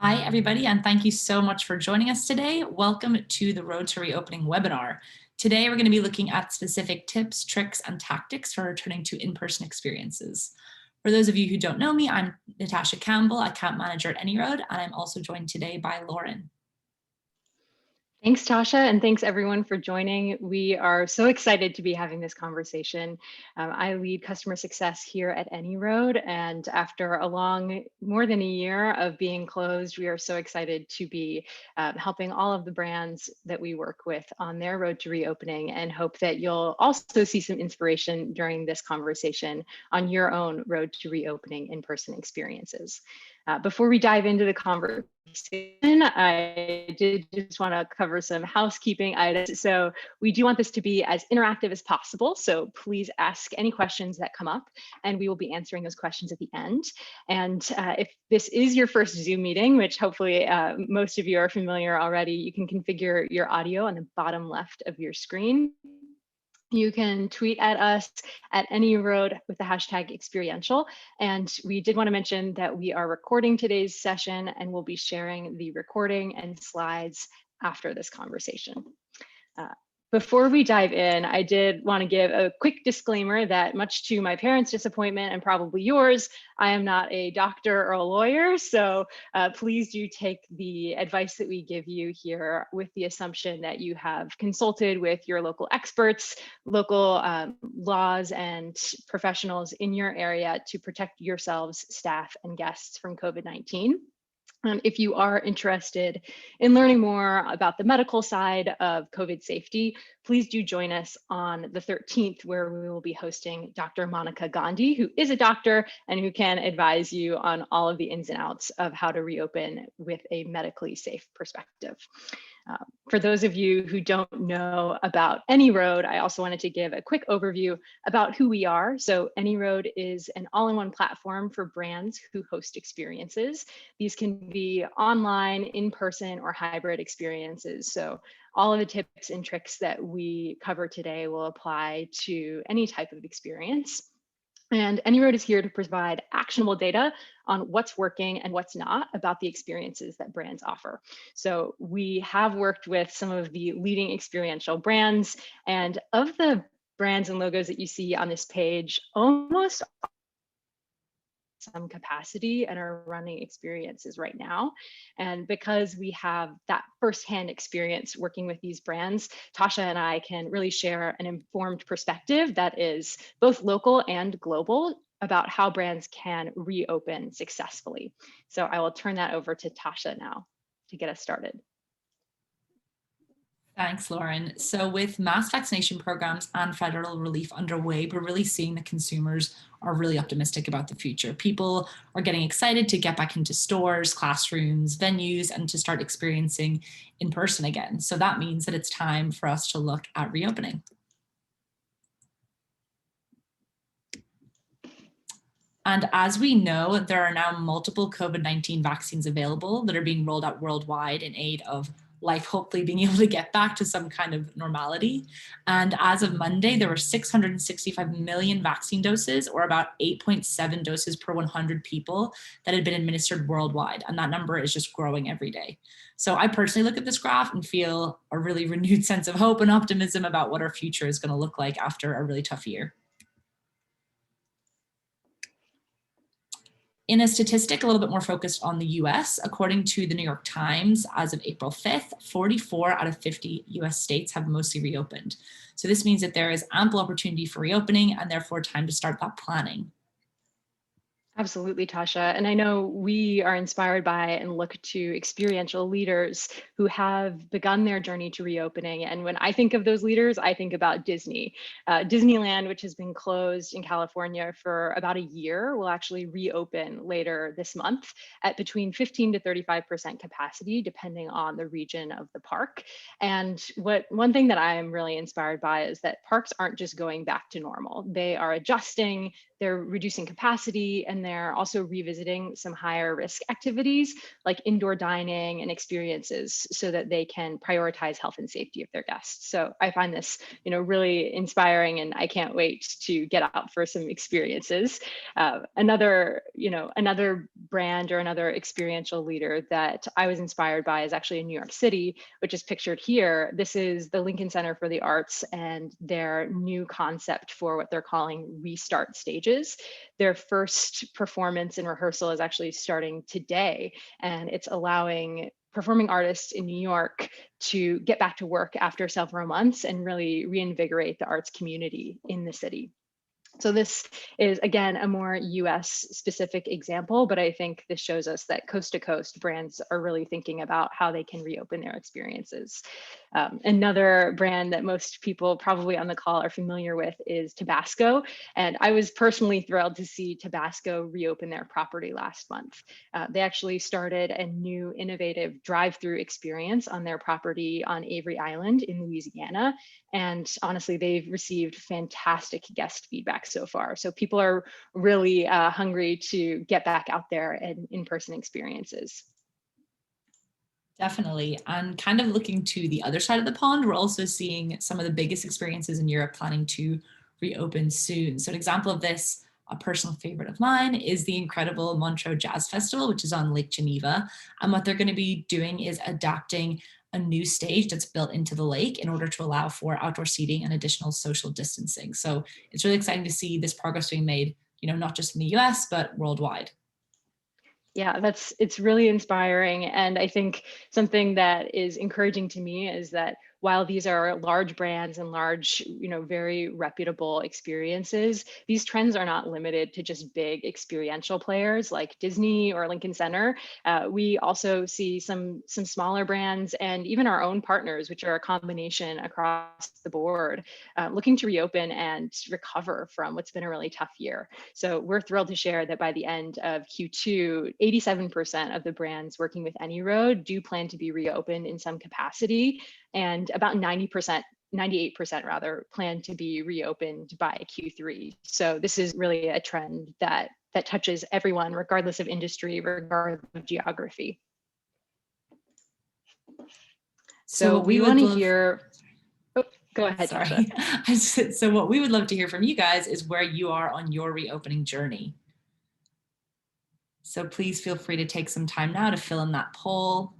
Hi, everybody, and thank you so much for joining us today. Welcome to the Road to Reopening webinar. Today, we're going to be looking at specific tips, tricks, and tactics for returning to in-person experiences. For those of you who don't know me, I'm Natasha Campbell, account manager at AnyRoad, and I'm also joined today by Lauren. Thanks, Tasha, and thanks everyone for joining. We are so excited to be having this conversation. I lead customer success here at AnyRoad, and after more than a year of being closed, we are so excited to be helping all of the brands that we work with on their road to reopening, and hope that you'll also see some inspiration during this conversation on your own road to reopening in-person experiences. Before we dive into the conversation, I did just want to cover some housekeeping items. So we do want this to be as interactive as possible. So please ask any questions that come up, and we will be answering those questions at the end. And if this is your first Zoom meeting, which hopefully most of you are familiar already, you can configure your audio on the bottom left of your screen. You can tweet at us at AnyRoad with the hashtag experiential. And we did want to mention that we are recording today's session, and we'll be sharing the recording and slides after this conversation. Before we dive in, I did want to give a quick disclaimer that, much to my parents' disappointment and probably yours, I am not a doctor or a lawyer. So please do take the advice that we give you here with the assumption that you have consulted with your local experts, local laws and professionals in your area to protect yourselves, staff, and guests from COVID-19. If you are interested in learning more about the medical side of COVID safety, please do join us on the 13th, where we will be hosting Dr. Monica Gandhi, who is a doctor and who can advise you on all of the ins and outs of how to reopen with a medically safe perspective. For those of you who don't know about AnyRoad, I also wanted to give a quick overview about who we are. So AnyRoad is an all-in-one platform for brands who host experiences. These can be online, in-person, or hybrid experiences. So all of the tips and tricks that we cover today will apply to any type of experience. And AnyRoad is here to provide actionable data on what's working and what's not about the experiences that brands offer. So we have worked with some of the leading experiential brands, and of the brands and logos that you see on this page, almost some capacity and are running experiences right now. And because we have that firsthand experience working with these brands, Tasha and I can really share an informed perspective that is both local and global about how brands can reopen successfully. So I will turn that over to Tasha now to get us started. Thanks, Lauren. So with mass vaccination programs and federal relief underway, we're really seeing that consumers are really optimistic about the future. People are getting excited to get back into stores, classrooms, venues, and to start experiencing in person again. So that means that it's time for us to look at reopening. And as we know, there are now multiple COVID-19 vaccines available that are being rolled out worldwide in aid of life hopefully being able to get back to some kind of normality. And as of Monday, there were 665 million vaccine doses, or about 8.7 doses per 100 people, that had been administered worldwide. And that number is just growing every day. So I personally look at this graph and feel a really renewed sense of hope and optimism about what our future is going to look like after a really tough year. In a statistic a little bit more focused on the US, according to the New York Times, as of April 5th, 44 out of 50 US states have mostly reopened. So this means that there is ample opportunity for reopening and therefore time to start that planning. Absolutely, Tasha. And I know we are inspired by and look to experiential leaders who have begun their journey to reopening. And when I think of those leaders, I think about Disney. Disneyland, which has been closed in California for about a year, will actually reopen later this month at between 15 to 35% capacity, depending on the region of the park. And one thing that I am really inspired by is that parks aren't just going back to normal. They are adjusting, they're reducing capacity, and and they're also revisiting some higher risk activities like indoor dining and experiences so that they can prioritize health and safety of their guests. So I find this, really inspiring, and I can't wait to get out for some experiences. Another brand or another experiential leader that I was inspired by is actually in New York City, which is pictured here. This is the Lincoln Center for the Arts and their new concept for what they're calling restart stages. Their first performance and rehearsal is actually starting today, and it's allowing performing artists in New York to get back to work after several months and really reinvigorate the arts community in the city. So this is, again, a more US specific example, but I think this shows us that coast to coast brands are really thinking about how they can reopen their experiences. Another brand that most people probably on the call are familiar with is Tabasco. And I was personally thrilled to see Tabasco reopen their property last month. They actually started a new innovative drive-through experience on their property on Avery Island in Louisiana. And honestly, they've received fantastic guest feedback so far. So people are really hungry to get back out there and in-person experiences. Definitely. And kind of looking to the other side of the pond, we're also seeing some of the biggest experiences in Europe planning to reopen soon. So an example of this, a personal favorite of mine, is the incredible Montreux Jazz Festival, which is on Lake Geneva. And what they're going to be doing is adapting a new stage that's built into the lake in order to allow for outdoor seating and additional social distancing. So it's really exciting to see this progress being made, not just in the US, but worldwide. Yeah, it's really inspiring. And I think something that is encouraging to me is that while these are large brands and large, very reputable experiences, these trends are not limited to just big experiential players like Disney or Lincoln Center. We also see some smaller brands and even our own partners, which are a combination across the board, looking to reopen and recover from what's been a really tough year. So we're thrilled to share that by the end of Q2, 87% of the brands working with AnyRoad do plan to be reopened in some capacity, and about 98% rather, plan to be reopened by Q3. So this is really a trend that touches everyone, regardless of industry, regardless of geography. So we want to hear. Oh, go ahead, Sorry. Tasha. So what we would love to hear from you guys is where you are on your reopening journey. So please feel free to take some time now to fill in that poll.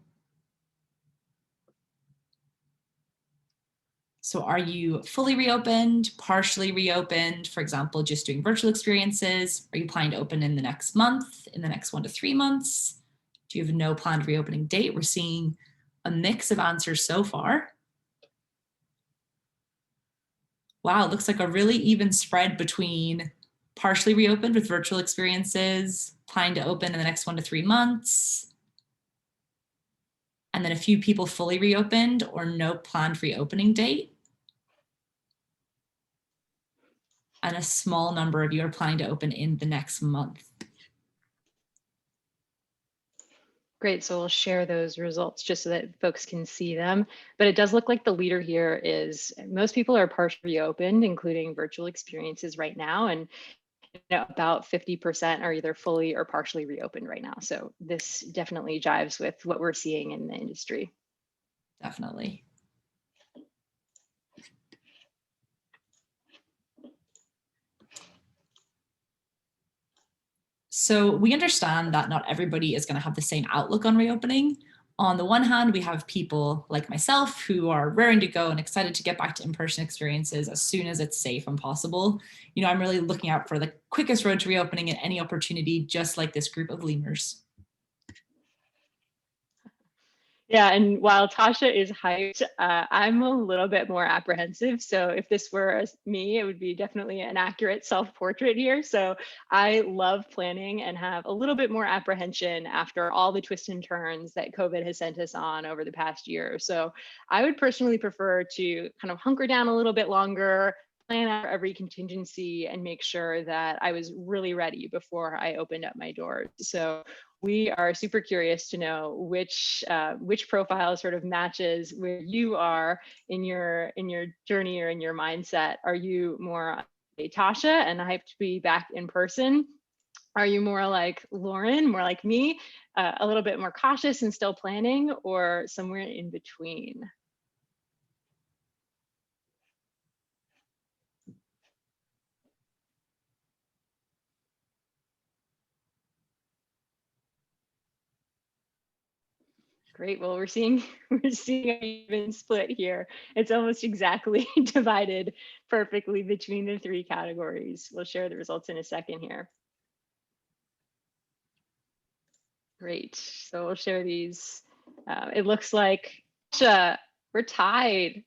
So are you fully reopened, partially reopened, for example, just doing virtual experiences? Are you planning to open in the next month, in the next 1 to 3 months? Do you have no planned reopening date? We're seeing a mix of answers so far. Wow, it looks like a really even spread between partially reopened with virtual experiences, planning to open in the next 1 to 3 months, and then a few people fully reopened or no planned reopening date. And a small number of you are planning to open in the next month. Great, so we'll share those results just so that folks can see them. But it does look like the leader here is most people are partially reopened, including virtual experiences right now. And about 50% are either fully or partially reopened right now. So this definitely jives with what we're seeing in the industry. Definitely. So we understand that not everybody is going to have the same outlook on reopening. On the one hand, we have people like myself who are raring to go and excited to get back to in-person experiences as soon as it's safe and possible. I'm really looking out for the quickest road to reopening at any opportunity, just like this group of lemurs. Yeah, and while Tasha is hyped, I'm a little bit more apprehensive. So if this were me, it would be definitely an accurate self-portrait here. So I love planning and have a little bit more apprehension after all the twists and turns that COVID has sent us on over the past year. So I would personally prefer to kind of hunker down a little bit longer, plan out every contingency, and make sure that I was really ready before I opened up my doors. So we are super curious to know which profile sort of matches where you are in your journey or in your mindset. Are you more Tasha and hyped to be back in person? Are you more like Lauren, more like me, a little bit more cautious and still planning, or somewhere in between? Great. Well, we're seeing we're seeing an even split here. It's almost exactly divided perfectly between the three categories. We'll share the results in a second here. Great. So we'll share these. It looks like we're tied.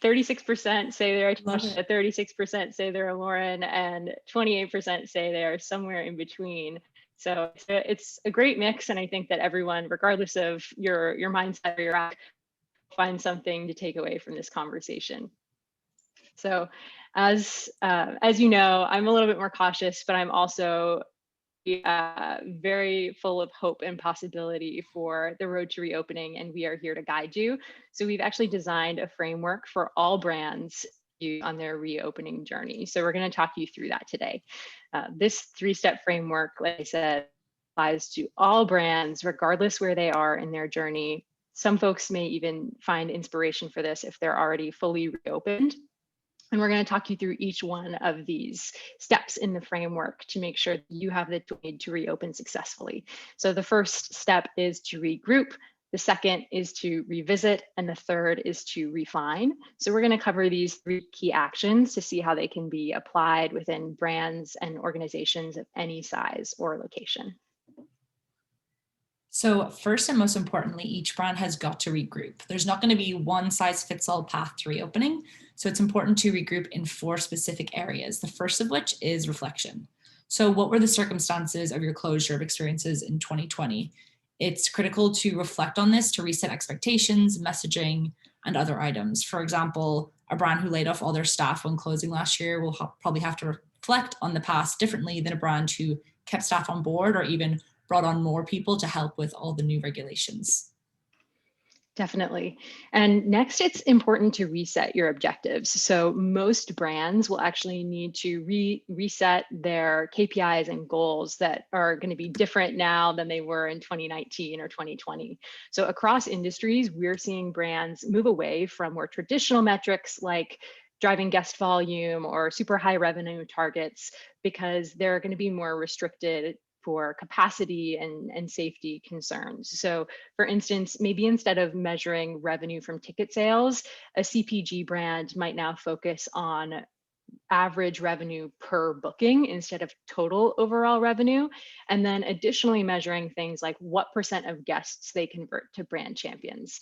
36% say they're Tasha, 36% say they're a Lauren, and 28% say they're somewhere in between. So it's a great mix, and I think that everyone, regardless of your mindset or your act, find something to take away from this conversation. So, as you know, I'm a little bit more cautious, but I'm also very full of hope and possibility for the road to reopening, and we are here to guide you. So we've actually designed a framework for all brands on their reopening journey. So we're going to talk you through that today. This 3-step framework, like I said, applies to all brands, regardless where they are in their journey. Some folks may even find inspiration for this if they're already fully reopened. And we're going to talk you through each one of these steps in the framework to make sure that you have the tools to reopen successfully. So the first step is to regroup. The second is to revisit, and the third is to refine. So we're going to cover these 3 key actions to see how they can be applied within brands and organizations of any size or location. So first and most importantly, each brand has got to regroup. There's not going to be one size fits all path to reopening. So it's important to regroup in 4 specific areas. The first of which is reflection. So what were the circumstances of your closure of experiences in 2020? It's critical to reflect on this to reset expectations, messaging, and other items. For example, a brand who laid off all their staff when closing last year will probably have to reflect on the past differently than a brand who kept staff on board or even brought on more people to help with all the new regulations. Definitely. And next, it's important to reset your objectives. So most brands will actually need to reset their KPIs and goals that are going to be different now than they were in 2019 or 2020. So across industries, we're seeing brands move away from more traditional metrics like driving guest volume or super high revenue targets, because they're going to be more restricted for capacity and safety concerns. So for instance, maybe instead of measuring revenue from ticket sales, a CPG brand might now focus on average revenue per booking instead of total overall revenue. And then additionally measuring things like what % of guests they convert to brand champions.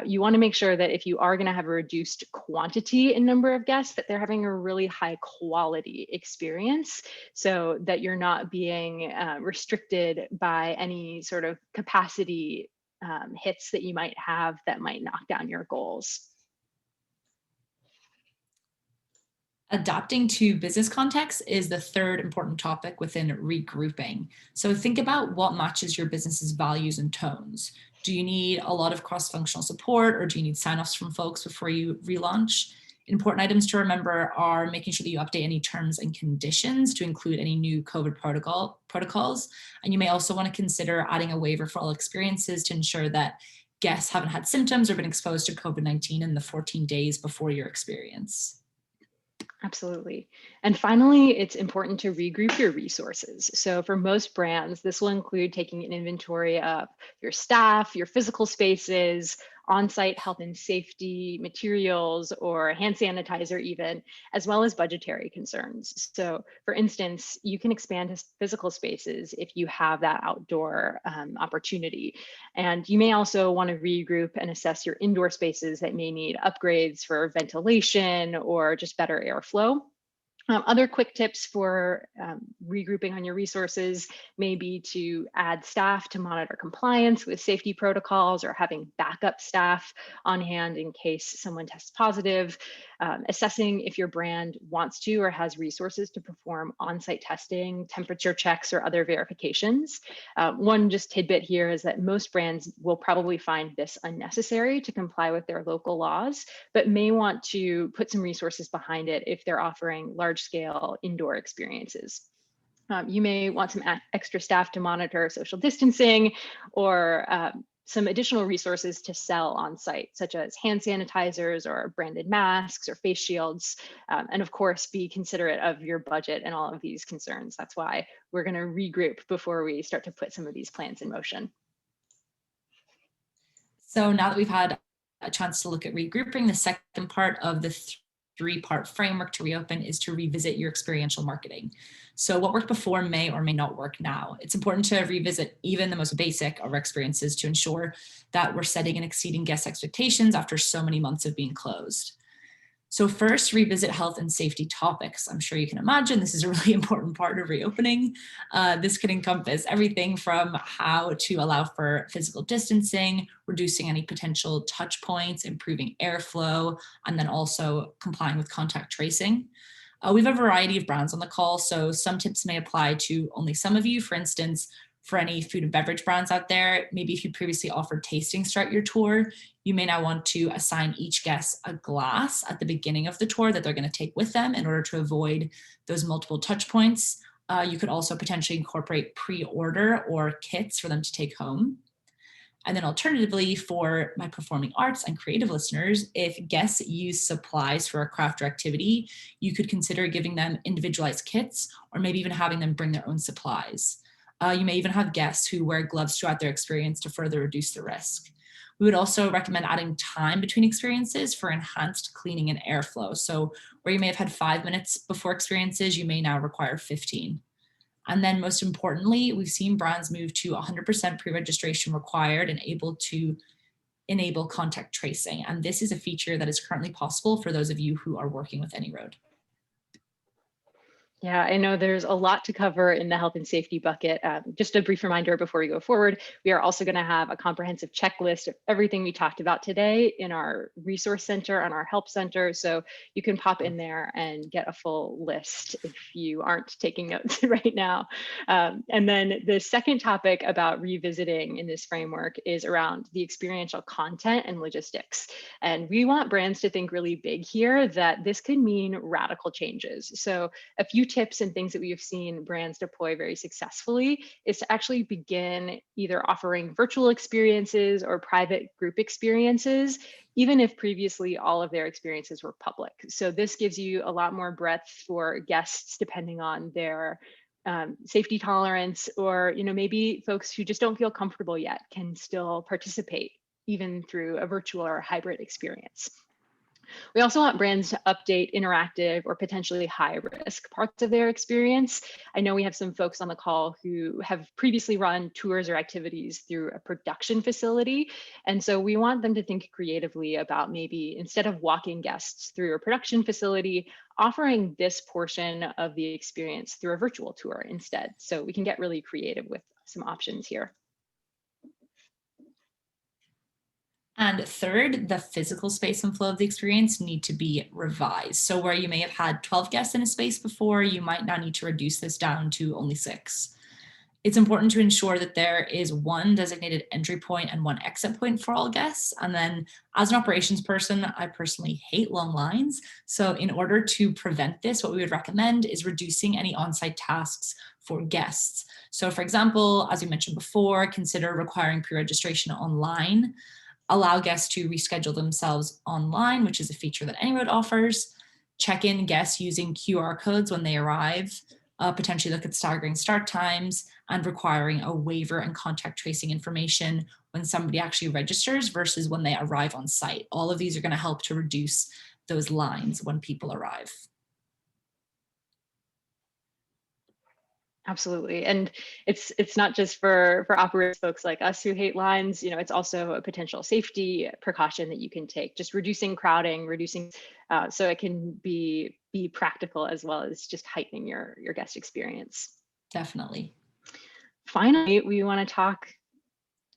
You want to make sure that if you are going to have a reduced quantity in number of guests, that they're having a really high quality experience, so that you're not being restricted by any sort of capacity hits that you might have that might knock down your goals. Adapting to business context is the third important topic within regrouping. So think about what matches your business's values and tones. Do you need a lot of cross-functional support, or do you need sign-offs from folks before you relaunch? Important items to remember are making sure that you update any terms and conditions to include any new COVID protocols. And you may also want to consider adding a waiver for all experiences to ensure that guests haven't had symptoms or been exposed to COVID-19 in the 14 days before your experience. Absolutely. And finally, it's important to regroup your resources. So for most brands, this will include taking an inventory of your staff, your physical spaces, on-site health and safety materials, or hand sanitizer even, as well as budgetary concerns. So for instance, you can expand physical spaces if you have that outdoor opportunity. And you may also want to regroup and assess your indoor spaces that may need upgrades for ventilation or just better airflow. Other quick tips for regrouping on your resources may be to add staff to monitor compliance with safety protocols, or having backup staff on hand in case someone tests positive. Assessing if your brand wants to or has resources to perform on-site testing, temperature checks, or other verifications. One just tidbit here is that most brands will probably find this unnecessary to comply with their local laws, but may want to put some resources behind it if they're offering large-scale indoor experiences. You may want some extra staff to monitor social distancing, or some additional resources to sell on site, such as hand sanitizers or branded masks or face shields. And of course, be considerate of your budget and all of these concerns. That's why we're going to regroup before we start to put some of these plans in motion. So now that we've had a chance to look at regrouping, the second part of the three-part framework to reopen is to revisit your experiential marketing. So what worked before may or may not work now. It's important to revisit even the most basic of our experiences to ensure that we're setting and exceeding guest expectations after so many months of being closed. So first, revisit health and safety topics. I'm sure you can imagine this is a really important part of reopening. This can encompass everything from how to allow for physical distancing, reducing any potential touch points, improving airflow, and then also complying with contact tracing. We have a variety of brands on the call, so some tips may apply to only some of you. For instance, for any food and beverage brands out there, maybe if you previously offered tastings throughout your tour, you may now want to assign each guest a glass at the beginning of the tour that they're going to take with them in order to avoid those multiple touch points. You could also potentially incorporate pre-order or kits for them to take home. And then alternatively, for my performing arts and creative listeners, if guests use supplies for a craft or activity, you could consider giving them individualized kits or maybe even having them bring their own supplies. You may even have guests who wear gloves throughout their experience to further reduce the risk. We would also recommend adding time between experiences for enhanced cleaning and airflow. So where you may have had 5 minutes before experiences, you may now require 15. And then most importantly, we've seen brands move to 100% pre-registration required and able to enable contact tracing. And this is a feature that is currently possible for those of you who are working with AnyRoad. Yeah, I know there's a lot to cover in the health and safety bucket. Just a brief reminder before we go forward, we are also going to have a comprehensive checklist of everything we talked about today in our resource center and our help center. So you can pop in there and get a full list if you aren't taking notes right now. And then the second topic about revisiting in this framework is around the experiential content and logistics. And we want brands to think really big here that this could mean radical changes. So a few tips and things that we have seen brands deploy very successfully is to actually begin either offering virtual experiences or private group experiences, even if previously all of their experiences were public. So this gives you a lot more breadth for guests depending on their safety tolerance, or maybe folks who just don't feel comfortable yet can still participate even through a virtual or hybrid experience. We also want brands to update interactive or potentially high risk parts of their experience. I know we have some folks on the call who have previously run tours or activities through a production facility. And so we want them to think creatively about maybe instead of walking guests through a production facility, offering this portion of the experience through a virtual tour instead. So we can get really creative with some options here. And third, the physical space and flow of the experience need to be revised. So where you may have had 12 guests in a space before, you might now need to reduce this down to only 6. It's important to ensure that there is one designated entry point and one exit point for all guests. And then as an operations person, I personally hate long lines. So in order to prevent this, what we would recommend is reducing any on-site tasks for guests. So for example, as we mentioned before, consider requiring pre-registration online. Allow guests to reschedule themselves online, which is a feature that AnyRoad offers. Check in guests using QR codes when they arrive. Potentially look at staggering start times and requiring a waiver and contact tracing information when somebody actually registers versus when they arrive on site. All of these are going to help to reduce those lines when people arrive. Absolutely. And it's not just for operators folks like us who hate lines, it's also a potential safety precaution that you can take, just reducing crowding, so it can be practical as well as just heightening your guest experience. Definitely. Finally, we want to talk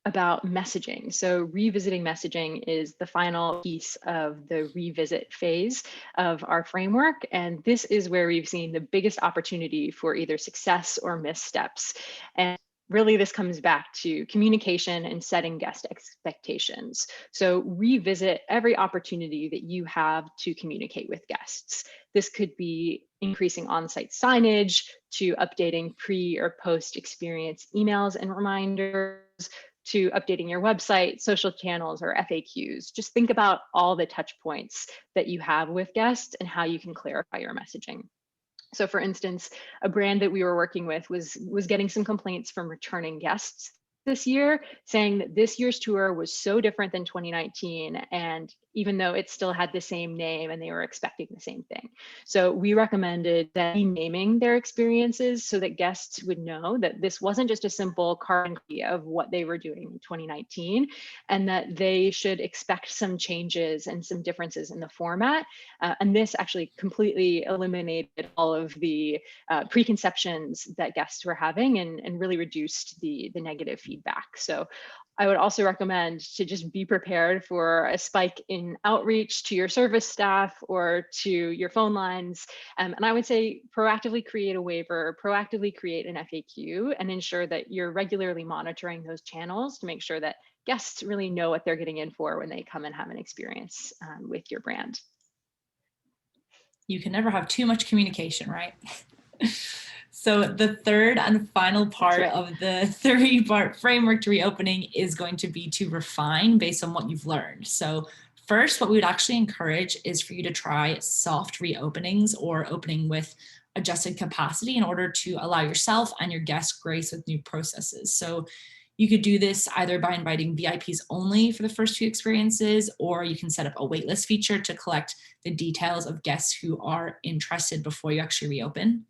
about messaging. So revisiting messaging is the final piece of the revisit phase of our framework. And this is where we've seen the biggest opportunity for either success or missteps. And really this comes back to communication and setting guest expectations. So revisit every opportunity that you have to communicate with guests. This could be increasing on-site signage, to updating pre or post experience emails and reminders, to updating your website, social channels, or FAQs. Just think about all the touch points that you have with guests and how you can clarify your messaging. So for instance, a brand that we were working with was getting some complaints from returning guests this year, saying that this year's tour was so different than 2019, and even though it still had the same name and they were expecting the same thing. So we recommended that renaming their experiences so that guests would know that this wasn't just a simple carbon copy of what they were doing in 2019, and that they should expect some changes and some differences in the format. And this actually completely eliminated all of the preconceptions that guests were having, and really reduced the negative feedback. So I would also recommend to just be prepared for a spike in outreach to your service staff or to your phone lines. And I would say proactively create a waiver, proactively create an FAQ, and ensure that you're regularly monitoring those channels to make sure that guests really know what they're getting in for when they come and have an experience with your brand. You can never have too much communication, right? So the third and final part of the 3-part framework to reopening is going to be to refine based on what you've learned. So first, what we would actually encourage is for you to try soft reopenings or opening with adjusted capacity in order to allow yourself and your guests grace with new processes. So you could do this either by inviting VIPs only for the first few experiences, or you can set up a waitlist feature to collect the details of guests who are interested before you actually reopen.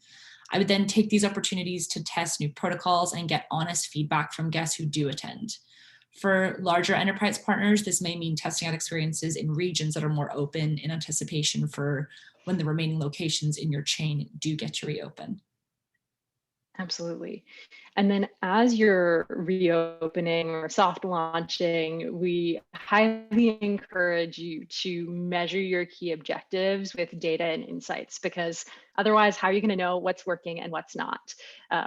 I would then take these opportunities to test new protocols and get honest feedback from guests who do attend. For larger enterprise partners, this may mean testing out experiences in regions that are more open in anticipation for when the remaining locations in your chain do get to reopen. Absolutely. And then as you're reopening or soft launching, we highly encourage you to measure your key objectives with data and insights, because otherwise, how are you going to know what's working and what's not?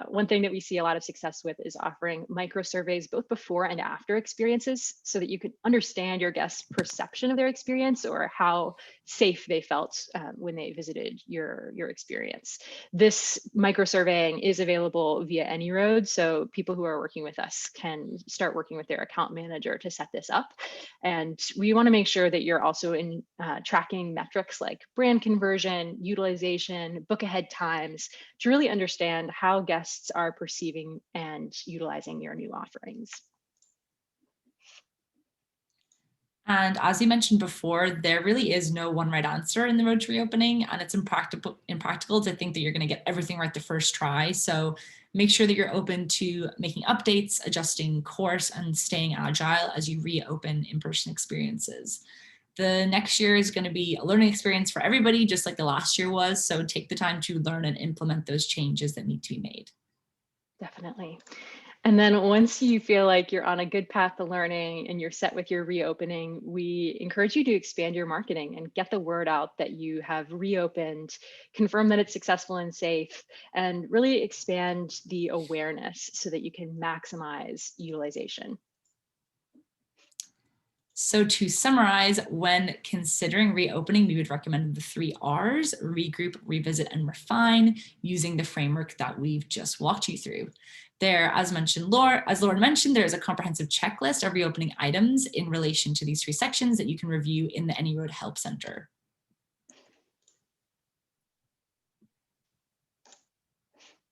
One thing that we see a lot of success with is offering micro surveys both before and after experiences so that you can understand your guests' perception of their experience or how safe they felt when they visited your experience. This micro surveying is available via AnyRoad, so people who are working with us can start working with their account manager to set this up. And we want to make sure that you're also in tracking metrics like brand conversion, utilization, book ahead times, to really understand how guests are perceiving and utilizing your new offerings. And as you mentioned before, there really is no one right answer in the road to reopening, and it's impractical to think that you're going to get everything right the first try. So make sure that you're open to making updates, adjusting course, and staying agile as you reopen in-person experiences. The next year is going to be a learning experience for everybody, just like the last year was. So take the time to learn and implement those changes that need to be made. Definitely. And then once you feel like you're on a good path to learning and you're set with your reopening, we encourage you to expand your marketing and get the word out that you have reopened, confirm that it's successful and safe, and really expand the awareness so that you can maximize utilization. So to summarize, when considering reopening, we would recommend the 3 R's: regroup, revisit, and refine, using the framework that we've just walked you through. There, as Lauren mentioned, there is a comprehensive checklist of reopening items in relation to these 3 sections that you can review in the AnyRoad Help Center.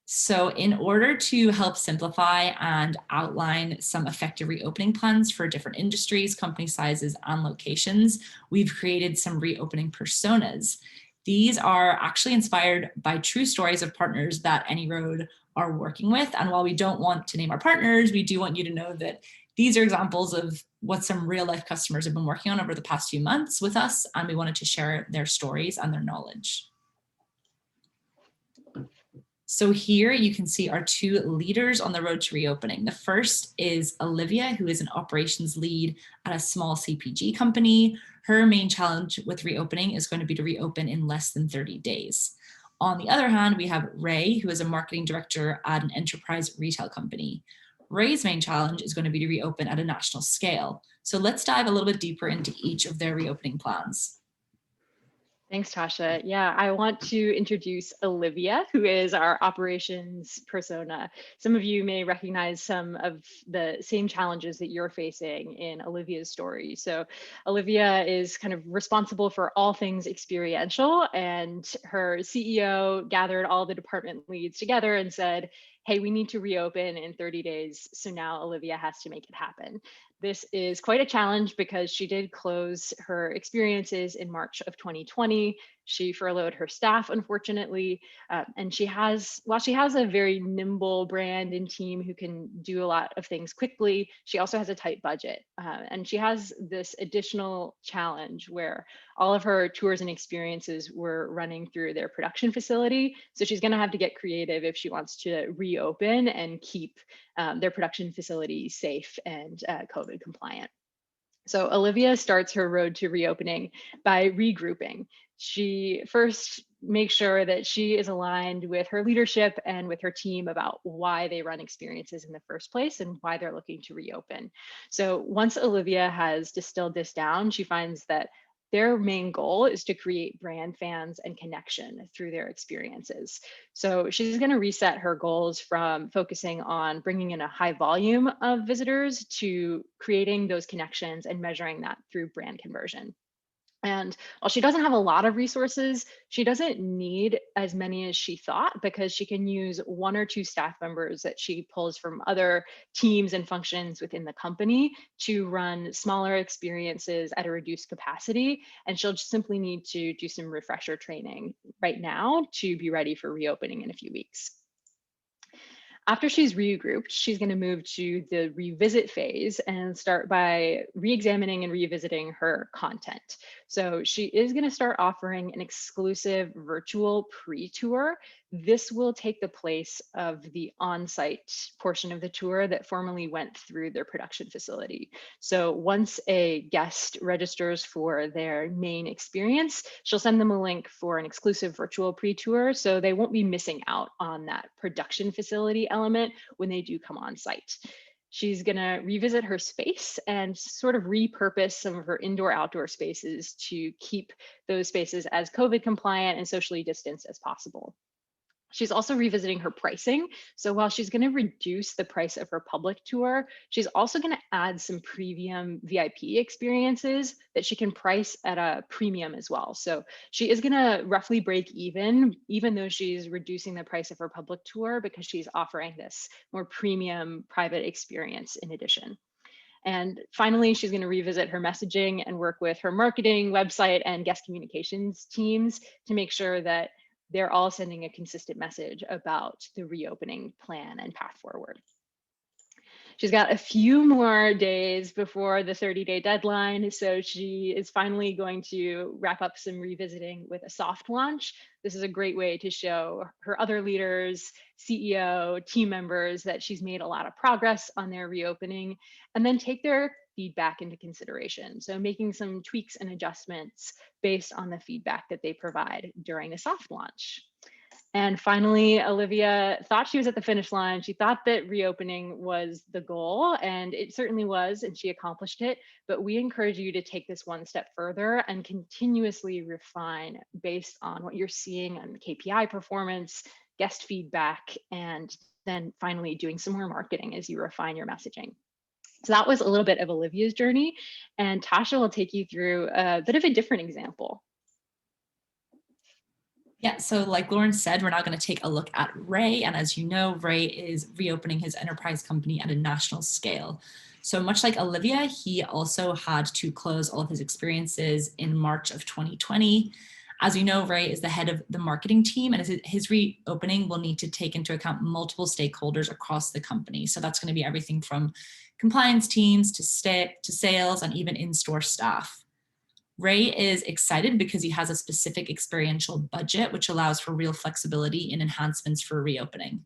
So in order to help simplify and outline some effective reopening plans for different industries, company sizes, and locations, we've created some reopening personas. These are actually inspired by true stories of partners that AnyRoad are working with. And while we don't want to name our partners, we do want you to know that these are examples of what some real life customers have been working on over the past few months with us, and we wanted to share their stories and their knowledge. So here you can see our 2 leaders on the road to reopening. The first is Olivia, who is an operations lead at a small CPG company. Her main challenge with reopening is going to be to reopen in less than 30 days. On the other hand, we have Ray, who is a marketing director at an enterprise retail company. Ray's main challenge is going to be to reopen at a national scale. So let's dive a little bit deeper into each of their reopening plans. Thanks, Tasha. Yeah, I want to introduce Olivia, who is our operations persona. Some of you may recognize some of the same challenges that you're facing in Olivia's story. So Olivia is kind of responsible for all things experiential, and her CEO gathered all the department leads together and said, hey, we need to reopen in 30 days. So now Olivia has to make it happen. This is quite a challenge because she did close her experiences in March of 2020. She furloughed her staff, unfortunately, and while she has a very nimble brand and team who can do a lot of things quickly, she also has a tight budget. And she has this additional challenge where all of her tours and experiences were running through their production facility. So she's going to have to get creative if she wants to reopen and keep their production facility safe and COVID compliant. So Olivia starts her road to reopening by regrouping. She first makes sure that she is aligned with her leadership and with her team about why they run experiences in the first place and why they're looking to reopen. So once Olivia has distilled this down, she finds that their main goal is to create brand fans and connection through their experiences. So she's going to reset her goals from focusing on bringing in a high volume of visitors to creating those connections and measuring that through brand conversion. And while she doesn't have a lot of resources, she doesn't need as many as she thought because she can use 1 or 2 staff members that she pulls from other teams and functions within the company to run smaller experiences at a reduced capacity. And she'll just simply need to do some refresher training right now to be ready for reopening in a few weeks. After she's regrouped, she's going to move to the revisit phase and start by re-examining and revisiting her content. So she is going to start offering an exclusive virtual pre-tour. This will take the place of the on-site portion of the tour that formerly went through their production facility. So once a guest registers for their main experience, she'll send them a link for an exclusive virtual pre-tour, so they won't be missing out on that production facility element when they do come on site. She's going to revisit her space and sort of repurpose some of her indoor-outdoor spaces to keep those spaces as COVID compliant and socially distanced as possible. She's also revisiting her pricing. So while she's going to reduce the price of her public tour, she's also going to add some premium VIP experiences that she can price at a premium as well. So she is going to roughly break even though she's reducing the price of her public tour because she's offering this more premium private experience in addition. And finally, she's going to revisit her messaging and work with her marketing, website, and guest communications teams to make sure that they're all sending a consistent message about the reopening plan and path forward. She's got a few more days before the 30-day deadline, so she is finally going to wrap up some revisiting with a soft launch. This is a great way to show her other leaders, CEO, team members that she's made a lot of progress on their reopening, and then take their feedback into consideration. So making some tweaks and adjustments based on the feedback that they provide during the soft launch. And finally, Olivia thought she was at the finish line. She thought that reopening was the goal, and it certainly was, and she accomplished it. But we encourage you to take this one step further and continuously refine based on what you're seeing on KPI performance, guest feedback, and then finally doing some more marketing as you refine your messaging. So that was a little bit of Olivia's journey, and Tasha will take you through a bit of a different example. Yeah, so like Lauren said, we're now going to take a look at Ray. And as you know, Ray is reopening his enterprise company at a national scale. So much like Olivia, he also had to close all of his experiences in March of 2020. As you know, Ray is the head of the marketing team, and his reopening will need to take into account multiple stakeholders across the company. So that's going to be everything from compliance teams to sales and even in-store staff. Ray is excited because he has a specific experiential budget, which allows for real flexibility in enhancements for reopening.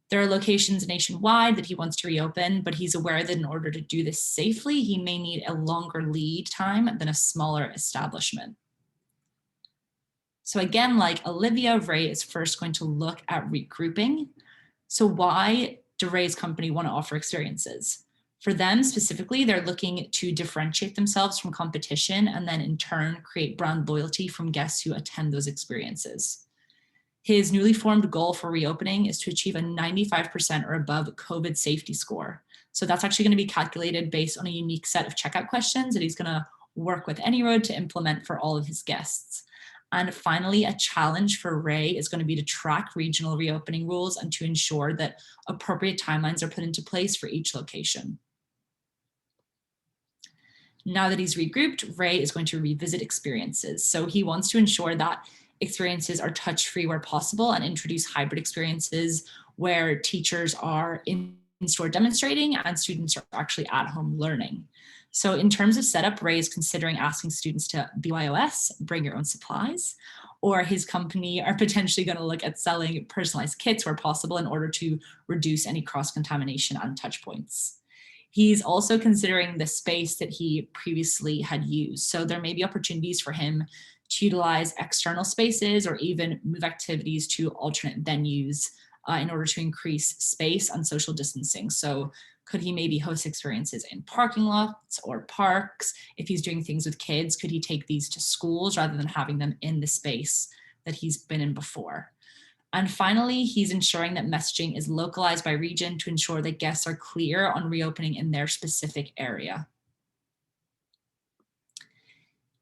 There are locations nationwide that he wants to reopen, but he's aware that in order to do this safely, he may need a longer lead time than a smaller establishment. So again, like Olivia, Ray is first going to look at regrouping. So why do Ray's company want to offer experiences? For them specifically, they're looking to differentiate themselves from competition and then in turn create brand loyalty from guests who attend those experiences. His newly formed goal for reopening is to achieve a 95% or above COVID safety score. So that's actually going to be calculated based on a unique set of checkout questions that he's going to work with AnyRoad to implement for all of his guests. And finally, a challenge for Ray is going to be to track regional reopening rules and to ensure that appropriate timelines are put into place for each location. Now that he's regrouped, Ray is going to revisit experiences. So he wants to ensure that experiences are touch-free where possible and introduce hybrid experiences where teachers are in-store demonstrating and students are actually at home learning. So in terms of setup, Ray is considering asking students to BYOS, bring your own supplies, or his company are potentially going to look at selling personalized kits where possible in order to reduce any cross-contamination and touch points. He's also considering the space that he previously had used. So there may be opportunities for him to utilize external spaces or even move activities to alternate venues in order to increase space and social distancing. So could he maybe host experiences in parking lots or parks? If he's doing things with kids, could he take these to schools rather than having them in the space that he's been in before? And finally, he's ensuring that messaging is localized by region to ensure that guests are clear on reopening in their specific area.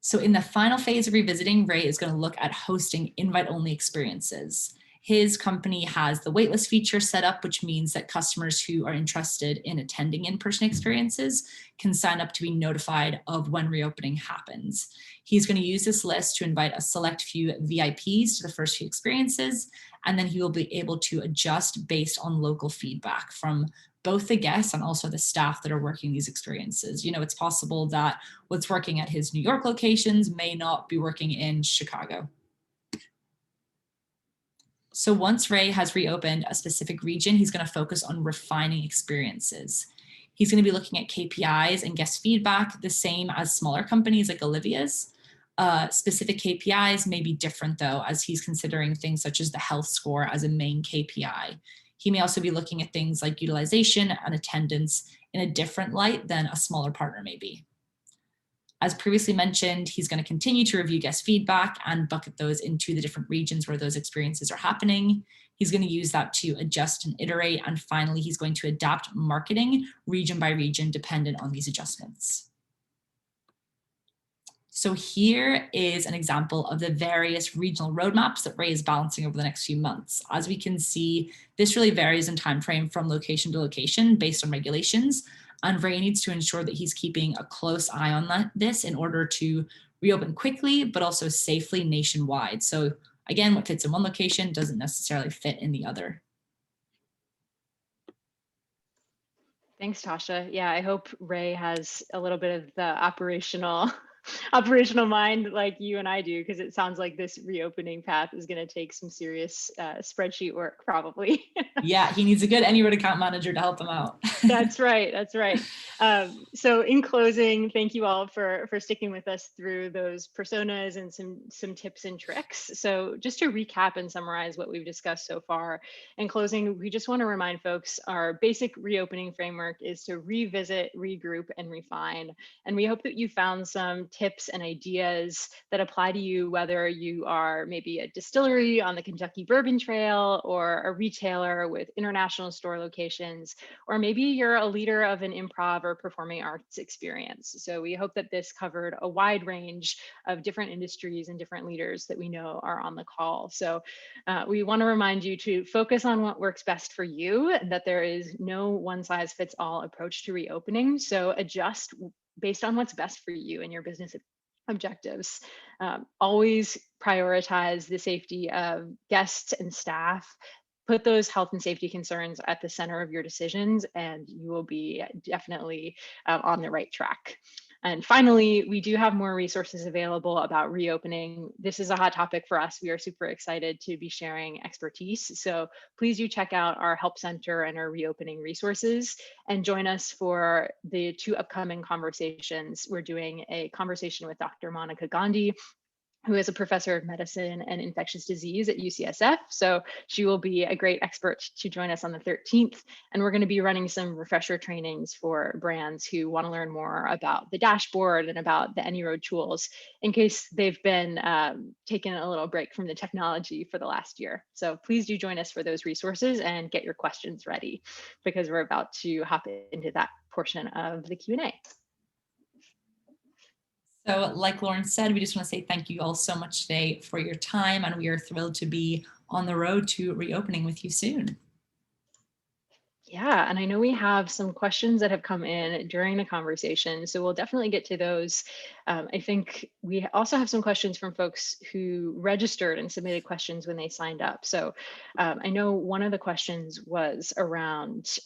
So in the final phase of revisiting, Ray is going to look at hosting invite-only experiences. His company has the waitlist feature set up, which means that customers who are interested in attending in-person experiences can sign up to be notified of when reopening happens. He's going to use this list to invite a select few VIPs to the first few experiences, and then he will be able to adjust based on local feedback from both the guests and also the staff that are working these experiences. You know, it's possible that what's working at his New York locations may not be working in Chicago. So once Ray has reopened a specific region, he's going to focus on refining experiences. He's going to be looking at KPIs and guest feedback, the same as smaller companies like Olivias. Specific KPIs may be different though, as he's considering things such as the health score as a main KPI. He may also be looking at things like utilization and attendance in a different light than a smaller partner may be. As previously mentioned, he's going to continue to review guest feedback and bucket those into the different regions where those experiences are happening. He's going to use that to adjust and iterate. And finally, he's going to adapt marketing region by region dependent on these adjustments. So here is an example of the various regional roadmaps that Ray is balancing over the next few months. As we can see, this really varies in time frame from location to location based on regulations. And Ray needs to ensure that he's keeping a close eye on this in order to reopen quickly, but also safely nationwide. So again, what fits in one location doesn't necessarily fit in the other. Thanks, Tasha. Yeah, I hope Ray has a little bit of the operational mind like you and I do, because it sounds like this reopening path is going to take some serious spreadsheet work probably. Yeah, he needs a good AnyRoad account manager to help him out. That's right. That's right. So in closing, thank you all for sticking with us through those personas and some tips and tricks. So just to recap and summarize what we've discussed so far, in closing, we just want to remind folks our basic reopening framework is to revisit, regroup, and refine. And we hope that you found some tips and ideas that apply to you, whether you are maybe a distillery on the Kentucky Bourbon Trail or a retailer with international store locations, or maybe you're a leader of an improv or performing arts experience. So we hope that this covered a wide range of different industries and different leaders that we know are on the call. So we want to remind you to focus on what works best for you, and that there is no one size fits all approach to reopening. So adjust based on what's best for you and your business objectives. Always prioritize the safety of guests and staff. Put those health and safety concerns at the center of your decisions, and you will be definitely on the right track. And finally, we do have more resources available about reopening. This is a hot topic for us. We are super excited to be sharing expertise. So please do check out our help center and our reopening resources, and join us for the 2 upcoming conversations. We're doing a conversation with Dr. Monica Gandhi, who is a professor of medicine and infectious disease at UCSF. So she will be a great expert to join us on the 13th. And we're going to be running some refresher trainings for brands who want to learn more about the dashboard and about the AnyRoad tools in case they've been taking a little break from the technology for the last year. So please do join us for those resources and get your questions ready because we're about to hop into that portion of the Q&A. So like Lauren said, we just want to say thank you all so much today for your time, and we are thrilled to be on the road to reopening with you soon. Yeah, and I know we have some questions that have come in during the conversation, so we'll definitely get to those. I think we also have some questions from folks who registered and submitted questions when they signed up. So I know one of the questions was around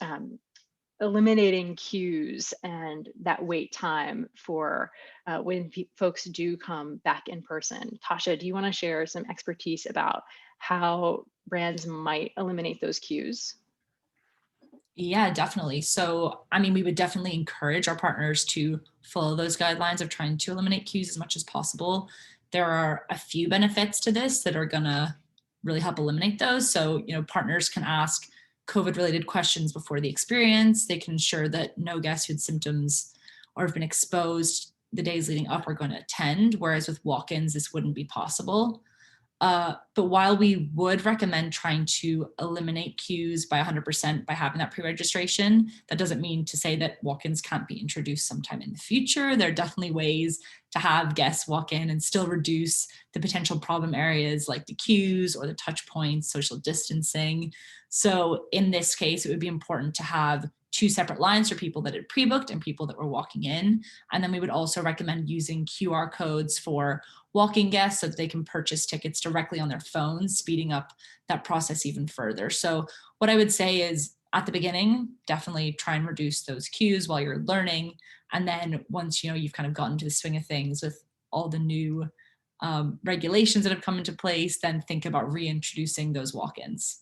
eliminating queues and that wait time for when folks do come back in person. Tasha, do you want to share some expertise about how brands might eliminate those queues? Yeah, definitely. So, I mean, we would definitely encourage our partners to follow those guidelines of trying to eliminate queues as much as possible. There are a few benefits to this that are going to really help eliminate those. So, partners can ask COVID related questions before the experience. They can ensure that no guests who had symptoms or have been exposed the days leading up are going to attend, whereas with walk-ins, this wouldn't be possible. But while we would recommend trying to eliminate queues by 100% by having that pre-registration, that doesn't mean to say that walk-ins can't be introduced sometime in the future. There are definitely ways to have guests walk in and still reduce the potential problem areas like the queues or the touch points, social distancing. So in this case, it would be important to have two separate lines for people that had pre-booked and people that were walking in. And then we would also recommend using QR codes for walking guests so that they can purchase tickets directly on their phones, speeding up that process even further. So what I would say is at the beginning, definitely try and reduce those queues while you're learning. And then once you've kind of gotten to the swing of things with all the new regulations that have come into place, then think about reintroducing those walk-ins.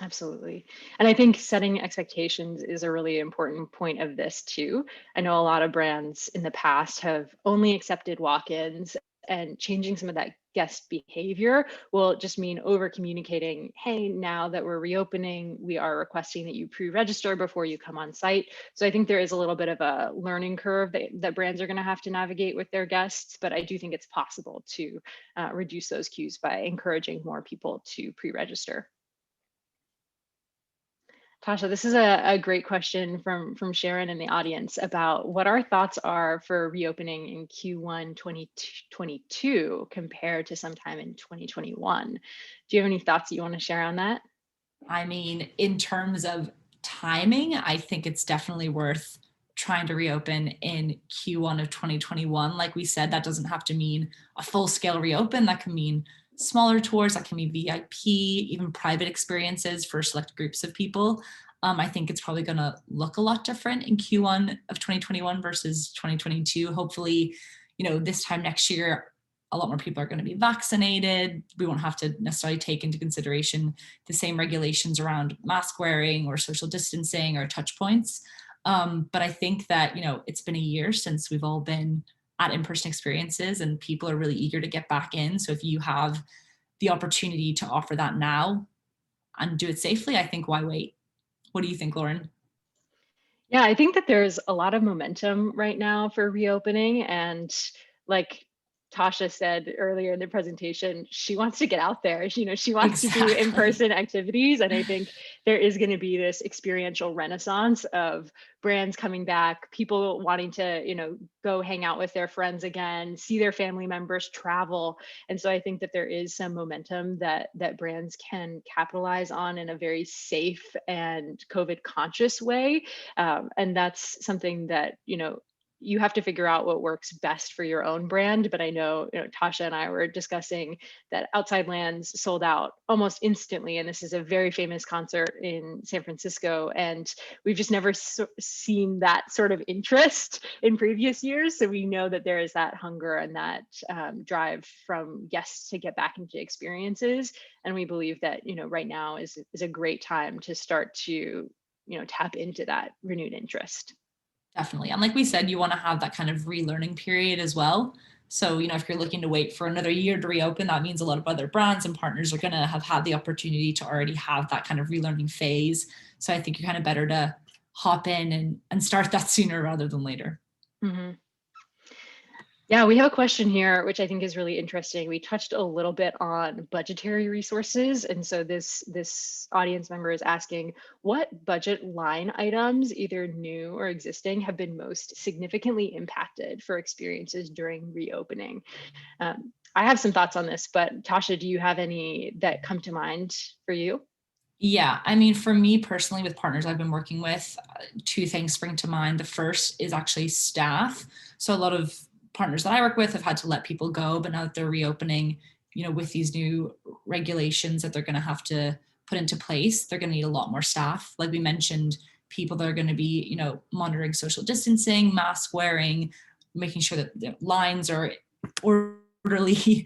Absolutely. And I think setting expectations is a really important point of this too. I know a lot of brands in the past have only accepted walk-ins, and changing some of that guest behavior will just mean over communicating, hey, now that we're reopening, we are requesting that you pre-register before you come on site. So I think there is a little bit of a learning curve that brands are going to have to navigate with their guests, but I do think it's possible to reduce those queues by encouraging more people to pre-register. Tasha, this is a great question from Sharon in the audience about what our thoughts are for reopening in Q1 2022 compared to sometime in 2021. Do you have any thoughts that you want to share on that? I mean, in terms of timing, I think it's definitely worth trying to reopen in Q1 of 2021. Like we said, that doesn't have to mean a full scale reopen. That can mean smaller tours, that can be VIP, even private experiences for select groups of people. I think it's probably going to look a lot different in Q1 of 2021 versus 2022. Hopefully, this time next year, a lot more people are going to be vaccinated. We won't have to necessarily take into consideration the same regulations around mask wearing or social distancing or touch points. But I think that, it's been a year since we've all been at in-person experiences and people are really eager to get back in. So if you have the opportunity to offer that now and do it safely, I think why wait? What do you think, Lauren? Yeah, I think that there's a lot of momentum right now for reopening. And like Tasha said earlier in the presentation, she wants to get out there. She wants to do Exactly. in-person activities. And I think there is going to be this experiential renaissance of brands coming back, people wanting to, go hang out with their friends again, see their family members, travel. And so I think that there is some momentum that brands can capitalize on in a very safe and COVID conscious way. And that's something that, you have to figure out what works best for your own brand. But I know, Tasha and I were discussing that Outside Lands sold out almost instantly. And this is a very famous concert in San Francisco. And we've just never seen that sort of interest in previous years. So we know that there is that hunger and that drive from guests to get back into experiences. And we believe that, right now is a great time to start to, tap into that renewed interest. Definitely. And like we said, you want to have that kind of relearning period as well. So, if you're looking to wait for another year to reopen, that means a lot of other brands and partners are going to have had the opportunity to already have that kind of relearning phase. So I think you're kind of better to hop in and start that sooner rather than later. Mm-hmm. Yeah, we have a question here, which I think is really interesting. We touched a little bit on budgetary resources. And so this audience member is asking, what budget line items, either new or existing, have been most significantly impacted for experiences during reopening? I have some thoughts on this, but Tasha, do you have any that come to mind for you? Yeah, I mean, for me personally, with partners I've been working with, two things spring to mind. The first is actually staff. So a lot of partners that I work with have had to let people go, but now that they're reopening, with these new regulations that they're going to have to put into place, they're going to need a lot more staff. Like we mentioned, people that are going to be, monitoring social distancing, mask wearing, making sure that the lines are orderly.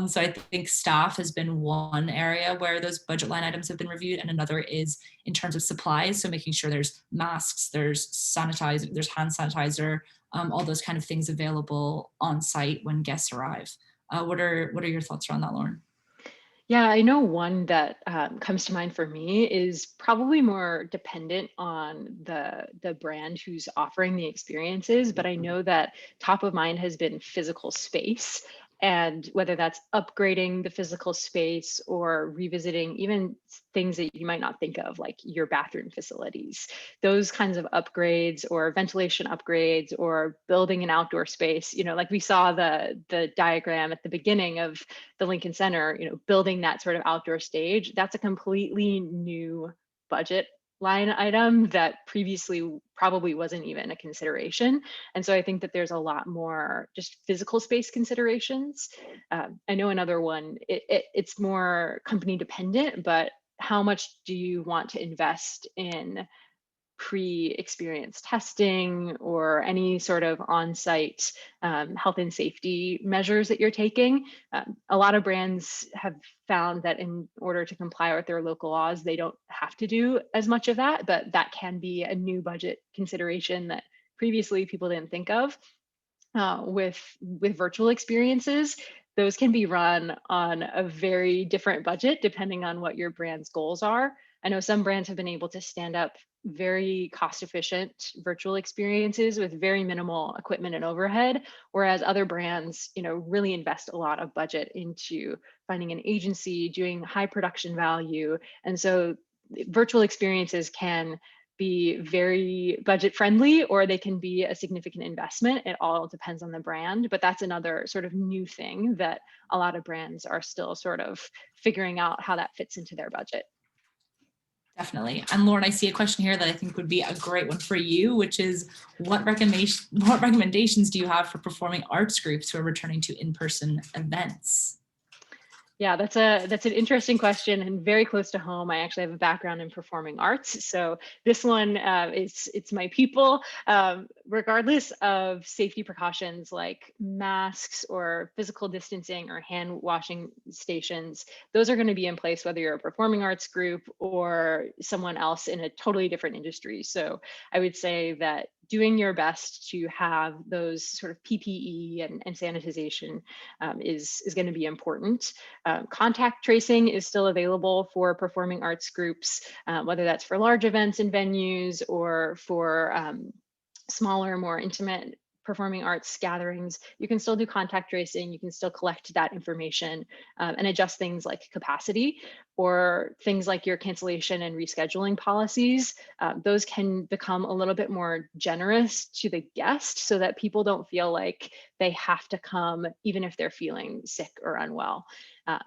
So I think staff has been one area where those budget line items have been reviewed, and another is in terms of supplies. So making sure there's masks, there's sanitizer, there's hand sanitizer, all those kind of things available on site when guests arrive. What are your thoughts around that, Lauren? Yeah, I know one that comes to mind for me is probably more dependent on the brand who's offering the experiences, but I know that top of mind has been physical space. And whether that's upgrading the physical space or revisiting even things that you might not think of, like your bathroom facilities, those kinds of upgrades or ventilation upgrades or building an outdoor space, like we saw the diagram at the beginning of the Lincoln Center, building that sort of outdoor stage, that's a completely new budget line item that previously probably wasn't even a consideration. And so I think that there's a lot more just physical space considerations. I know another one, it's more company dependent, but how much do you want to invest in pre-experience testing or any sort of on-site health and safety measures that you're taking? A lot of brands have found that in order to comply with their local laws, they don't have to do as much of that, but that can be a new budget consideration that previously people didn't think of. With virtual experiences, those can be run on a very different budget depending on what your brand's goals are. I know some brands have been able to stand up very cost efficient virtual experiences with very minimal equipment and overhead, whereas other brands, really invest a lot of budget into finding an agency, doing high production value. And so virtual experiences can be very budget friendly, or they can be a significant investment. It all depends on the brand, but that's another sort of new thing that a lot of brands are still sort of figuring out how that fits into their budget. Definitely. And Lauren, I see a question here that I think would be a great one for you, which is what recommendations do you have for performing arts groups who are returning to in-person events? Yeah, that's an interesting question and very close to home. I actually have a background in performing arts, so this one it's my people. Regardless of safety precautions like masks or physical distancing or hand washing stations, those are going to be in place whether you're a performing arts group or someone else in a totally different industry. So I would say that doing your best to have those sort of PPE and sanitization is going to be important. Contact tracing is still available for performing arts groups, whether that's for large events and venues or for smaller, more intimate performing arts gatherings. You can still do contact tracing, you can still collect that information and adjust things like capacity or things like your cancellation and rescheduling policies. Those can become a little bit more generous to the guest so that people don't feel like they have to come even if they're feeling sick or unwell.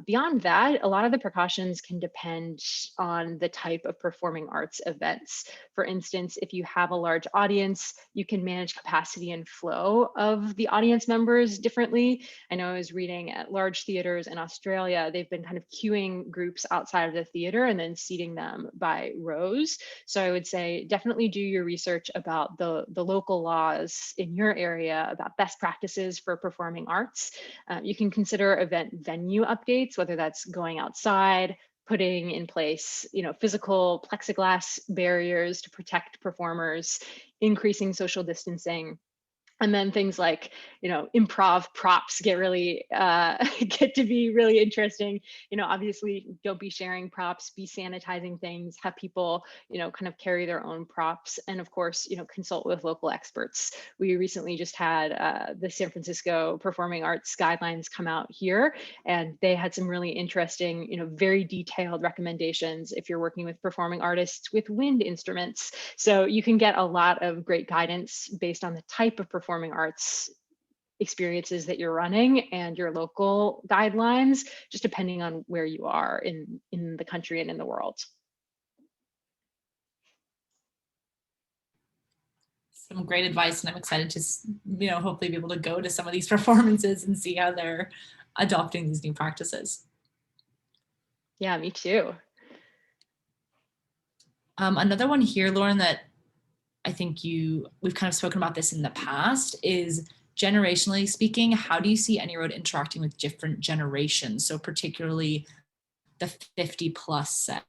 Beyond that, a lot of the precautions can depend on the type of performing arts events. For instance, if you have a large audience, you can manage capacity and flow of the audience members differently. I know I was reading at large theaters in Australia, they've been kind of queuing groups outside of the theater and then seating them by rows. So I would say definitely do your research about the local laws in your area about best practices for performing arts. You can consider event venue updates, whether that's going outside, putting in place, physical plexiglass barriers to protect performers, increasing social distancing. And then things like, improv props get really get to be really interesting. Obviously, don't be sharing props, be sanitizing things, have people, kind of carry their own props, and of course, consult with local experts. We recently just had the San Francisco Performing Arts Guidelines come out here, and they had some really interesting, very detailed recommendations if you're working with performing artists with wind instruments. So you can get a lot of great guidance based on the type of performing arts experiences that you're running and your local guidelines, just depending on where you are in the country and in the world. Some great advice, and I'm excited to, hopefully be able to go to some of these performances and see how they're adopting these new practices. Yeah, me too. Another one here, Lauren, that I think we've kind of spoken about this in the past is, generationally speaking, how do you see AnyRoad interacting with different generations? So particularly the 50 plus set.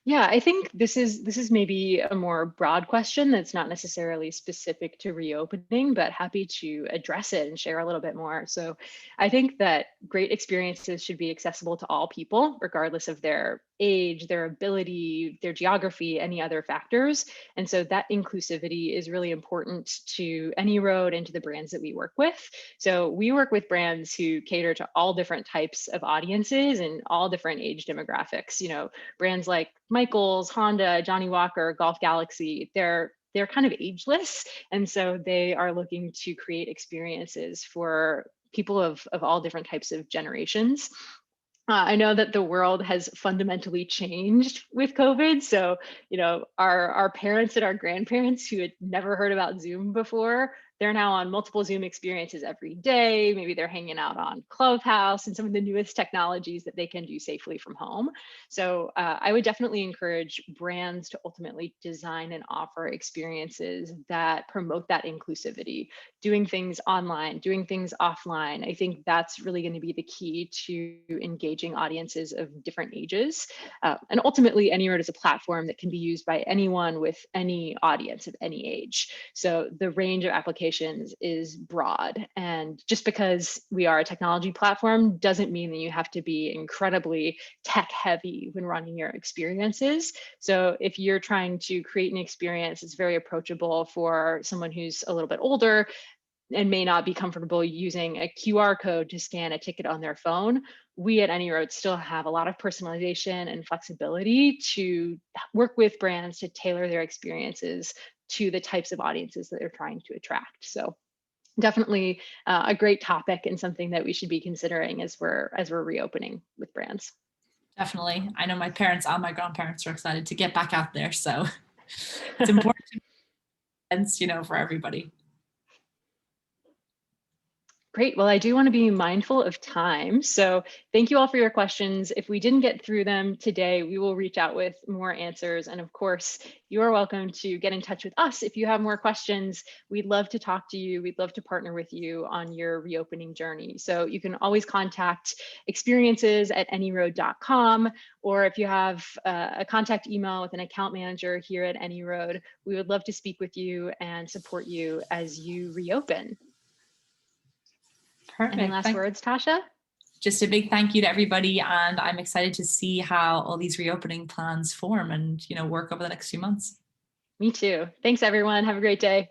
Yeah, I think this is maybe a more broad question that's not necessarily specific to reopening, but happy to address it and share a little bit more. So I think that great experiences should be accessible to all people, regardless of their age, their ability, their geography, any other factors. And so that inclusivity is really important to AnyRoad and to the brands that we work with. So we work with brands who cater to all different types of audiences and all different age demographics. Brands like Michaels, Honda, Johnny Walker, Golf Galaxy, they're kind of ageless. And so they are looking to create experiences for people of all different types of generations. I know that the world has fundamentally changed with COVID. So, our parents and our grandparents who had never heard about Zoom before, they're now on multiple Zoom experiences every day. Maybe they're hanging out on Clubhouse and some of the newest technologies that they can do safely from home. So I would definitely encourage brands to ultimately design and offer experiences that promote that inclusivity, doing things online, doing things offline. I think that's really going to be the key to engaging audiences of different ages. And ultimately, AnyRoad is a platform that can be used by anyone with any audience of any age. So the range of applications is broad. And just because we are a technology platform doesn't mean that you have to be incredibly tech heavy when running your experiences. So if you're trying to create an experience that's very approachable for someone who's a little bit older and may not be comfortable using a QR code to scan a ticket on their phone, we at AnyRoad still have a lot of personalization and flexibility to work with brands to tailor their experiences to the types of audiences that they're trying to attract. So definitely a great topic and something that we should be considering as we're reopening with brands. Definitely. I know my parents and my grandparents are excited to get back out there. So it's important for everybody. Great. Well, I do want to be mindful of time. So thank you all for your questions. If we didn't get through them today, we will reach out with more answers. And of course, you are welcome to get in touch with us if you have more questions. We'd love to talk to you. We'd love to partner with you on your reopening journey. So you can always contact experiences@anyroad.com, or if you have a contact email with an account manager here at AnyRoad, we would love to speak with you and support you as you reopen. Perfect. Any last words, Tasha? Just a big thank you to everybody, and I'm excited to see how all these reopening plans form and work over the next few months. Me too. Thanks, everyone. Have a great day.